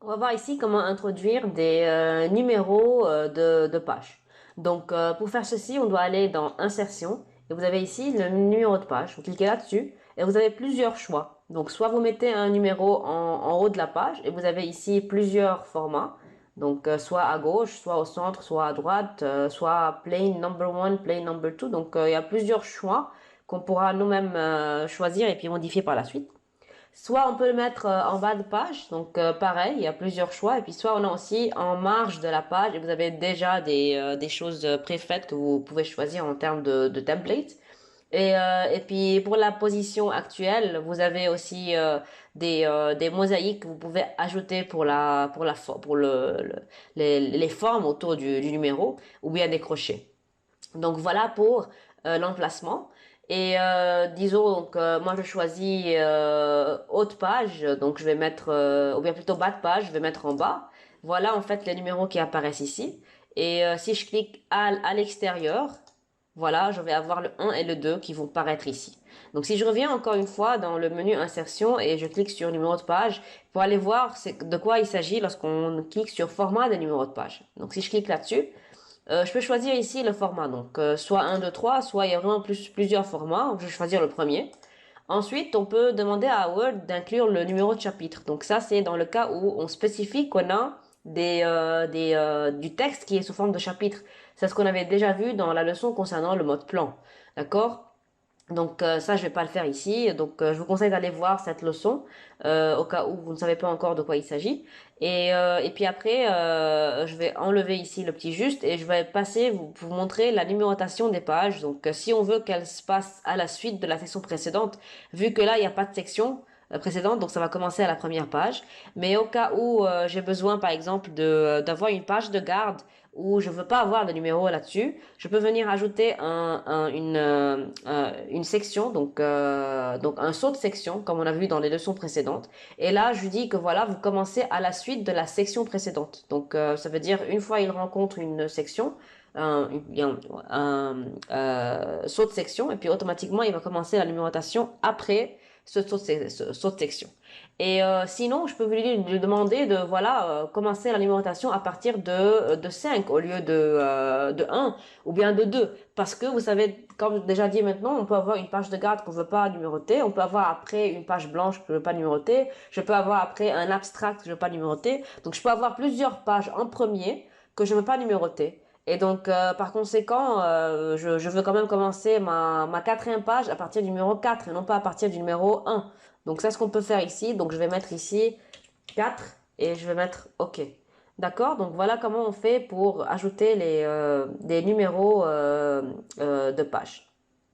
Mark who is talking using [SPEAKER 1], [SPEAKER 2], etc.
[SPEAKER 1] On va voir ici comment introduire des numéros de page. Donc pour faire ceci, on doit aller dans Insertion et vous avez ici le numéro de page. Vous cliquez là-dessus et vous avez plusieurs choix. Donc soit vous mettez un numéro en haut de la page et vous avez ici plusieurs formats. Donc soit à gauche, soit au centre, soit à droite, soit plain number one, plain number two. Donc il y a plusieurs choix qu'on pourra nous-mêmes choisir et puis modifier par la suite. Soit on peut le mettre en bas de page, donc pareil, il y a plusieurs choix. Et puis soit on a aussi en marge de la page et vous avez déjà des choses préfaites que vous pouvez choisir en termes de template. Et puis pour la position actuelle, vous avez aussi des mosaïques que vous pouvez ajouter pour les formes autour du numéro ou bien des crochets. Donc voilà pour l'emplacement. Et disons donc moi je choisis haut de page, donc je vais mettre ou bien plutôt bas de page, je vais mettre en bas. Voilà en fait les numéros qui apparaissent ici. Et si je clique à l'extérieur, voilà, je vais avoir le 1 et le 2 qui vont paraître ici. Donc si je reviens encore une fois dans le menu insertion et je clique sur numéro de page pour aller voir de quoi il s'agit lorsqu'on clique sur format des numéros de page. Donc si je clique là-dessus, je peux choisir ici le format, donc soit un 2 3 soit il y a vraiment plusieurs formats. Je vais choisir le premier. Ensuite, on peut demander à Word d'inclure le numéro de chapitre. Donc ça, c'est dans le cas où on spécifie qu'on a du texte qui est sous forme de chapitre. C'est ce qu'on avait déjà vu dans la leçon concernant le mode plan. D'accord? Donc ça, je vais pas le faire ici. Donc je vous conseille d'aller voir cette leçon au cas où vous ne savez pas encore de quoi il s'agit. Et puis après, je vais enlever ici le petit juste et je vais passer vous montrer la numérotation des pages. Donc si on veut qu'elle se passe à la suite de la section précédente, vu que là, il n'y a pas de section précédente, donc ça va commencer à la première page. Mais au cas où j'ai besoin, par exemple, d'avoir une page de garde où je veux pas avoir de numéro là-dessus, je peux venir ajouter une section, donc un saut de section, comme on a vu dans les leçons précédentes. Et là, je lui dis que voilà, vous commencez à la suite de la section précédente. Donc, ça veut dire une fois il rencontre une section, un saut de section, et puis automatiquement il va commencer la numérotation après ce saut de section. Et sinon, je peux lui demander de voilà commencer la numérotation à partir de 5 au lieu de un ou bien de 2. Parce que vous savez, comme déjà dit maintenant, on peut avoir une page de garde qu'on ne veut pas numéroter, on peut avoir après une page blanche que je ne veux pas numéroter, je peux avoir après un abstract que je ne veux pas numéroter. Donc je peux avoir plusieurs pages en premier que je ne veux pas numéroter. Et donc, par conséquent, je veux quand même commencer ma quatrième page à partir du numéro 4 et non pas à partir du numéro 1. Donc, c'est ce qu'on peut faire ici. Donc, je vais mettre ici 4 et je vais mettre OK. D'accord? Donc, voilà comment on fait pour ajouter des numéros de page.